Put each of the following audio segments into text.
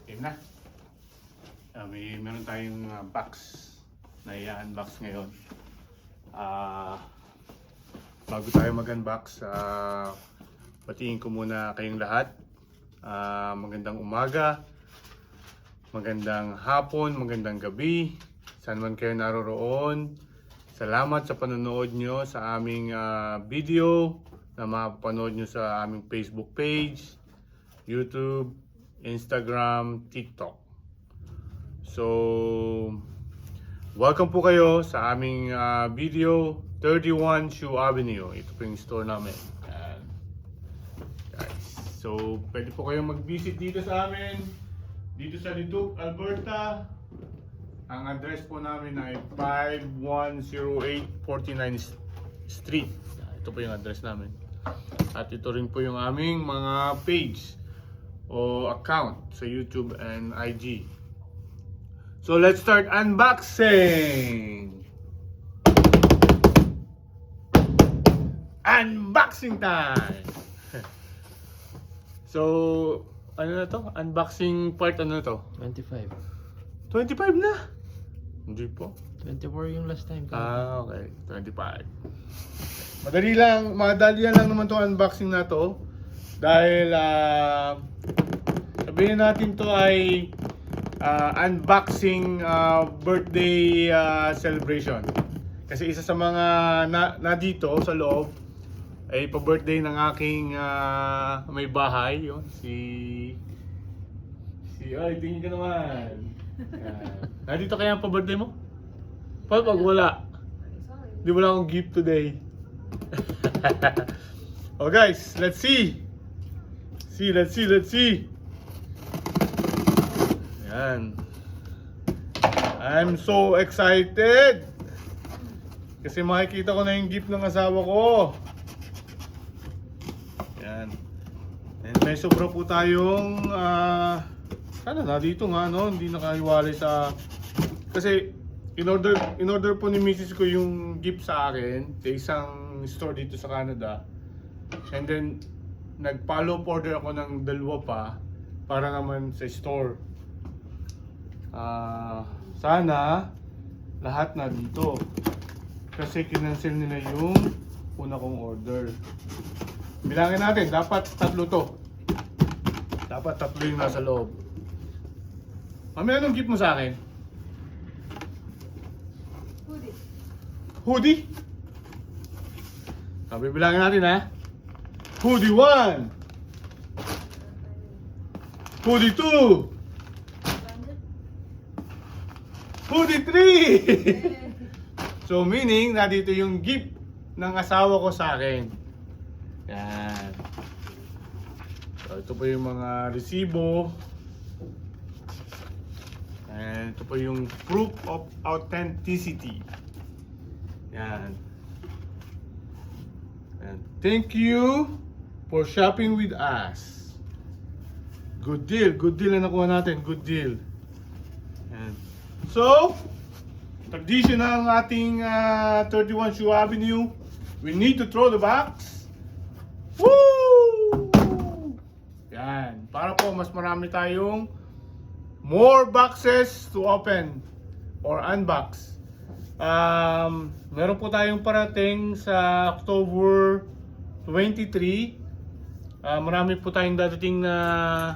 Game na. Meron tayong box na i-unbox ngayon. Bago tayo mag-unbox, patingin ko muna kayong lahat. Magandang umaga, magandang hapon, magandang gabi. Saan man kayo naroroon. Salamat sa panonood nyo sa aming video na mapapanood nyo sa aming Facebook page, YouTube, Instagram, TikTok. So, welcome po kayo sa aming video 31 Shoe Avenue. Ito po yung store namin. Ayan. Guys, so pwede po kayong mag-visit dito sa amin, dito sa Leduc, Alberta. Ang address po namin ay 5108 49th Street. Ito po yung address namin. At ito rin po yung aming mga page o account sa YouTube and IG. So let's start unboxing! Unboxing time! So, ano na to? Unboxing part ano na to? 25. 25 na? Hindi po. 24 yung last time. Okay. 25. Madali lang naman itong unboxing na to. Dahil, sabihin natin to ay unboxing birthday celebration. Kasi isa sa mga na dito sa loob ay pa-birthday ng aking may bahay. Yun, ay, tingin ka naman. Nandito kaya ang pa-birthday mo? Pag wala. Di wala akong gift today. Oh guys, let's see. Let's see. Yan. I'm so excited. Kasi makikita ko na yung gift ng asawa ko. Yan. And may sobra po tayong sana na dito nga no, hindi nakahiwalay sa kasi in order po ni Mrs. ko yung gift sa akin sa isang store dito sa Canada. And then nag-follow order ako ng dalawa pa para naman sa store. Sana lahat na dito. Kasi kinancel nila yung una kong order. Bilangin natin, dapat tatlo to. Dapat tatlo yung nasa loob. Mami, anong gift mo sa akin? Hoodie? Bibilangin natin ha. Hoodie 1. Hoodie 2. Hoodie 3. So meaning, nandito yung gift ng asawa ko sa akin. Yan. So ito po yung mga resibo. And ito po yung proof of authenticity. Yan. And thank you for shopping with us. Good deal na nakuha natin. Good deal. Yan. So, tradition ng ating 31 Shoe Avenue. We need to throw the box. Woo! Yan. Para po mas marami tayong more boxes to open or unbox. Meron po tayong parating sa October 23. Marami po tayong dadating na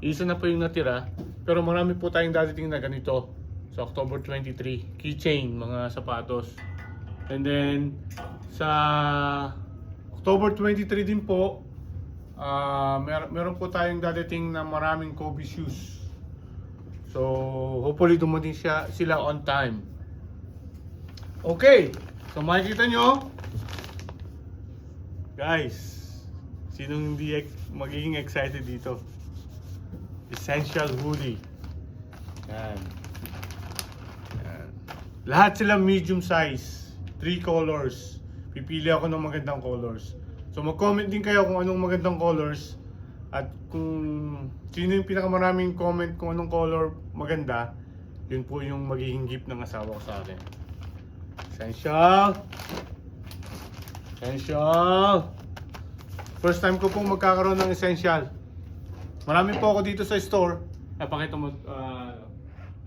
isa na po yung natira. Pero marami po tayong dadating na ganito sa October 23. Keychain, mga sapatos. And then sa October 23 din po, meron po tayong dadating na maraming Kobe shoes. So, hopefully dumating sila on time. Okay, so makikita nyo, guys, sinong hindi magiging excited dito? Essential hoodie. Yan. Yan. Lahat sila medium size, 3 colors. Pipili ako ng magandang colors. So mag-comment din kayo kung anong magandang colors. At kung sino yung pinakamaraming comment kung anong color maganda, yun po yung magiging gift ng asawa ko sa akin. Essential. First time ko pong magkakaroon ng essential. Marami po ako dito sa store. Napakita mo,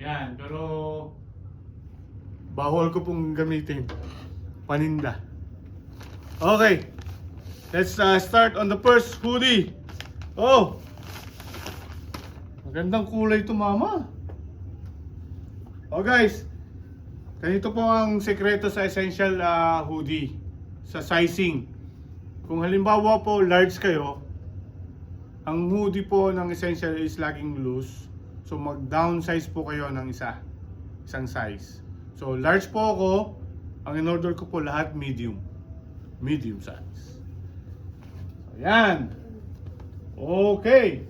yan, pero bawal ko pong gamitin. Paninda. Okay, let's start on the first hoodie. Oh, magandang kulay ito, mama. Oh guys, ganito po ang sekreto sa essential hoodie, sa sizing. Kung halimbawa po large kayo, ang hoodie po ng essential is laging loose. So mag-downsize po kayo ng isang size. So large po ako, ang in-order ko po lahat medium. Medium size. So yan. Okay.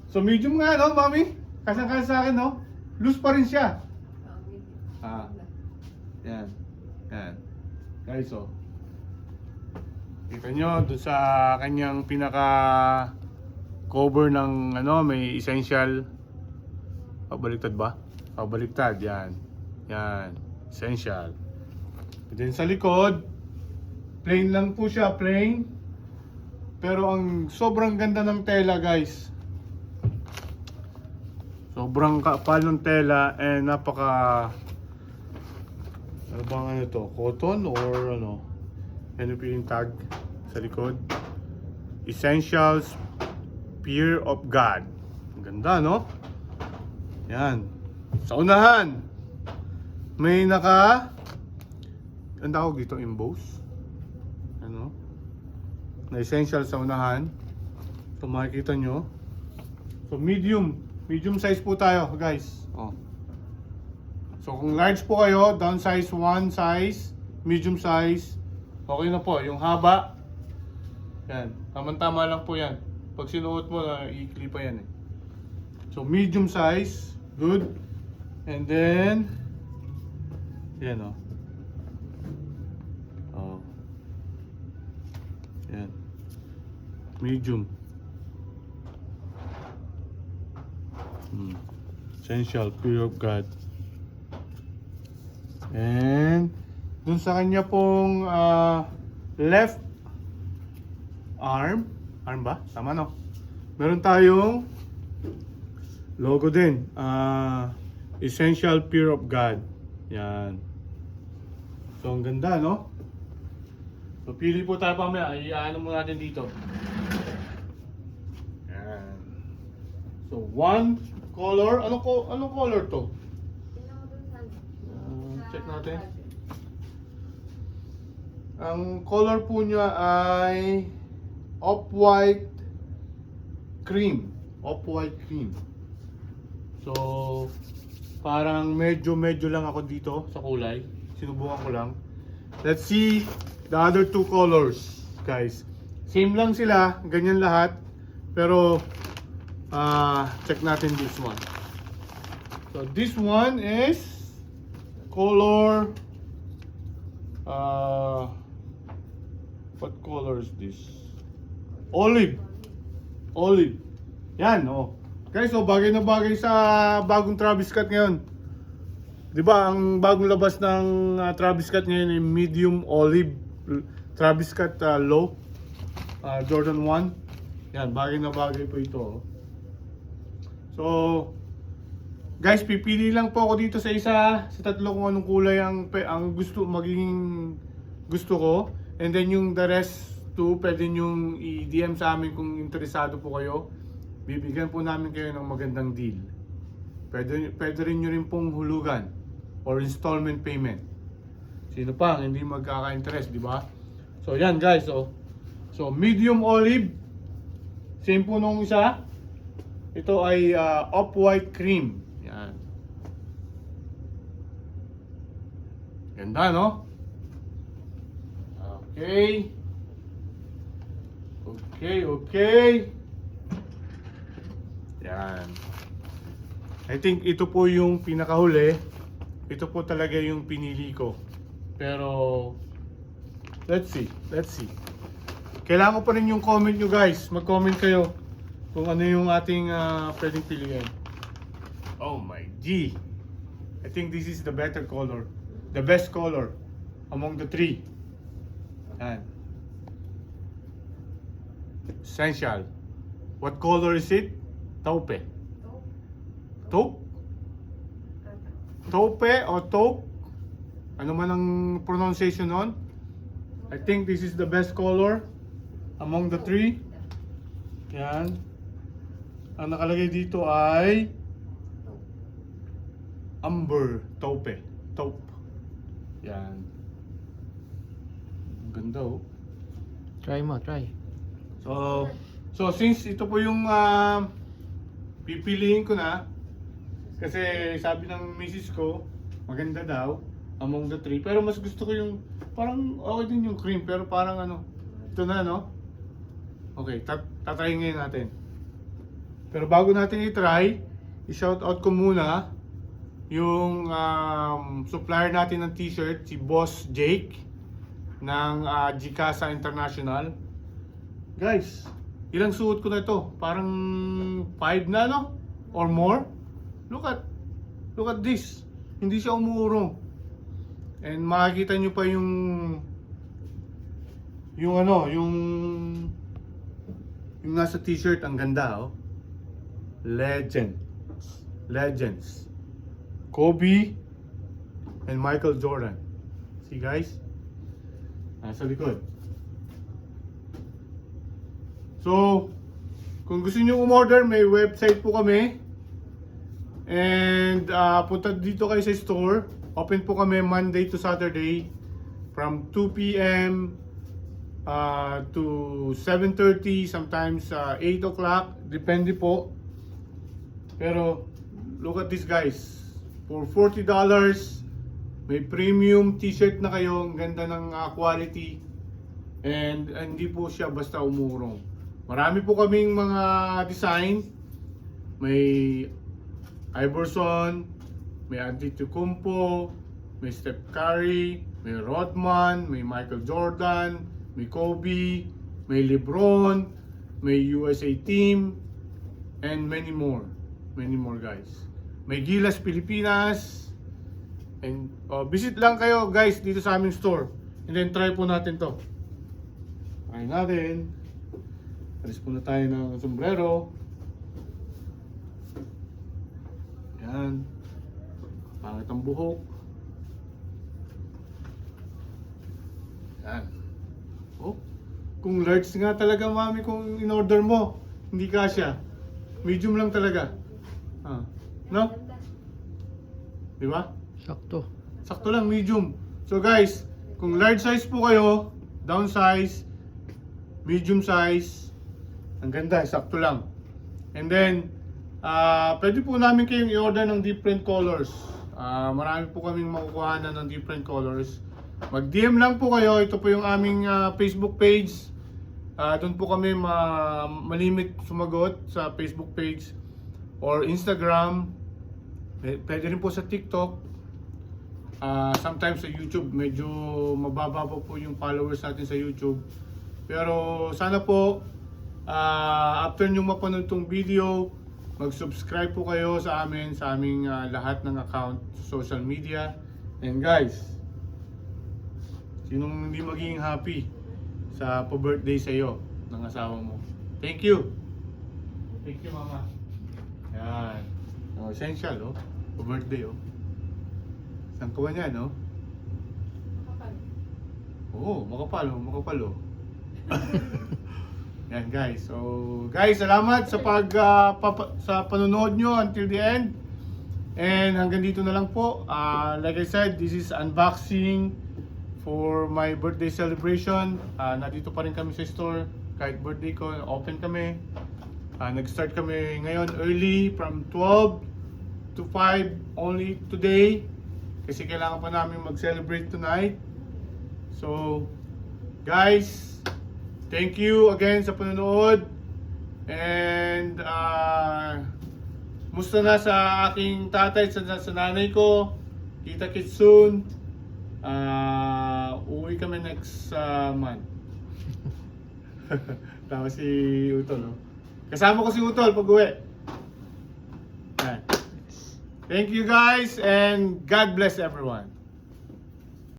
So medium nga no, mami? Kasang-kasa sa akin no? Loose pa rin siya. Yan. Yan. Guys, so kita nyo doon sa kanyang pinaka cover ng may essential. Pabaliktad ba? Pabaliktad, yan. Yan, essential. And then sa likod, plain lang po siya, plain. Pero ang sobrang ganda ng tela, guys. Sobrang kapal ng tela and napaka ano bang to? Cotton or ano? Ano po yung tag sa likod? Essentials Fear of God. Ang ganda, no? Yan. Sa unahan, may ang tawag dito, emboss. Ano? Na essential sa unahan. So makikita nyo. So medium size po tayo, guys. Oh. So kung large po kayo, down size 1 size, medium size, okay na po. Yung haba, yan. Tama-tama lang po yan. Pag sinuot mo, ikli pa yan eh. So medium size, good. And then, yan oh. Oh. Yan. Medium. Essential, Fear of God. And dun sa kanya pong left arm ba? Tama no? Meron tayong logo din. Essential Fear of God. Yan. So ang ganda, no? So pili po tayo pamaya. Iano mo natin dito. Yan. So one color. Anong color to? Check natin. Ang color po niya ay off-white cream. Off-white cream. So, parang medyo lang ako dito sa kulay. Sinubukan ko lang. Let's see the other two colors, guys. Same lang sila, ganyan lahat. Pero, check natin this one. So, this one is color, what color is this? Olive. Yan, oh. Guys, so bagay na bagay sa bagong Travis Scott ngayon. 'Di ba, ang bagong labas ng Travis Scott ngayon ay medium olive. Travis Scott low. Jordan 1. Yan, bagay na bagay po ito. Oh. So, guys, pipili lang po ako dito sa tatlo kung anong kulay ang magiging gusto ko. And then yung the rest pwede nyong i-DM sa amin kung interesado po kayo. Bibigyan po namin kayo ng magandang deal. Pwede rin nyo rin pong hulugan or installment payment. Sino pa ang hindi magkaka-interest, di ba? So yan guys, so medium olive. Same po nung isa. Ito ay off-white cream. Yan. Ganda, no? Okay. Yan. I think ito po yung pinakahuli. Ito po talaga yung pinili ko. Pero let's see. Kailangan ko pa rin yung comment nyo, guys. Mag-comment kayo kung ano yung ating pwedeng piliin. Oh my G. I think this is the better color. The best color among the three. Yan. Essential. What color is it? Taupe. taupe? Taupe o taupe? Ano man ang pronunciation nun? I think this is the best color among the three. Yan. Ang nakalagay dito ay amber taupe. Taupe. Yan. Ang ganda oh. Try mo, try. So since ito po yung pipiliin ko na, kasi sabi ng misis ko, maganda daw among the three. Pero mas gusto ko yung, parang okay din yung cream, pero parang ano, ito na no? Okay, tatry ngayon natin. Pero bago natin i-try, i-shoutout ko muna yung supplier natin ng t-shirt, si Boss Jake ng Jicasa International. Guys, ilang suot ko na ito? Parang 5 na no? Or more? Look at this. Hindi siya umuurong. And makikita nyo pa yung nasa t-shirt, ang ganda oh. Legends. Kobe and Michael Jordan. See guys? Nasa likod. So, kung gusto niyo umorder, may website po kami. And punta dito kayo sa store. Open po kami Monday to Saturday from 2 p.m. To 7:30, sometimes 8 o'clock. Depende po. Pero, look at this guys. For $40, may premium t-shirt na kayo. Ang ganda ng quality. And hindi po siya basta umurong. Marami po kaming mga design. May Iverson, may Antetokounmpo, may Steph Curry, may Rodman, may Michael Jordan, may Kobe, may LeBron, may USA team, and many more. Many more guys. May Gilas Pilipinas. And visit lang kayo guys dito sa aming store. And then try po natin to. Try natin. Alis po na tayo ng sombrero. Yan. Pangit ang buhok. Yan. Oh, kung large nga talaga mami kung in-order mo, hindi kasya. Medium lang talaga. No? Di ba? Sakto. Sakto lang, medium. So guys, kung large size po kayo, down size, medium size, ang ganda, sakto lang. And then, pwede po namin kayong i-order ng different colors. Marami po kaming makukuhanan ng different colors. Mag-DM lang po kayo. Ito po yung aming Facebook page. Doon po kami malimit sumagot sa Facebook page or Instagram. Pwede rin po sa TikTok. Sometimes sa YouTube, medyo mababa po yung followers natin sa YouTube. Pero sana po, after nyo mapanood tong video, mag-subscribe po kayo sa aming lahat ng account sa social media. And guys, sinong hindi magiging happy sa pa-birthday sa iyo ng asawa mo? Thank you. Thank you, mama. Yan. Essential, oh. Pa-birthday, oh. Saan ka ba niyan, oh? Makapal. Oo, makapal, oh. Yan guys. So, guys, salamat sa sa panonood nyo until the end. And hanggang dito na lang po. Like I said, this is unboxing for my birthday celebration. Nandito pa rin kami sa store. Kahit birthday ko, open kami. Nag-start kami ngayon early from 12 to 5 only today. Kasi kailangan pa namin mag-celebrate tonight. So, guys, thank you again sa panonood. And musta na sa aking tatay, sa nanay ko. Kita-kits soon. Uwi kami next month. Tama si Utol, no? Kasama ko si Utol pag uwi. Thank you guys and God bless everyone.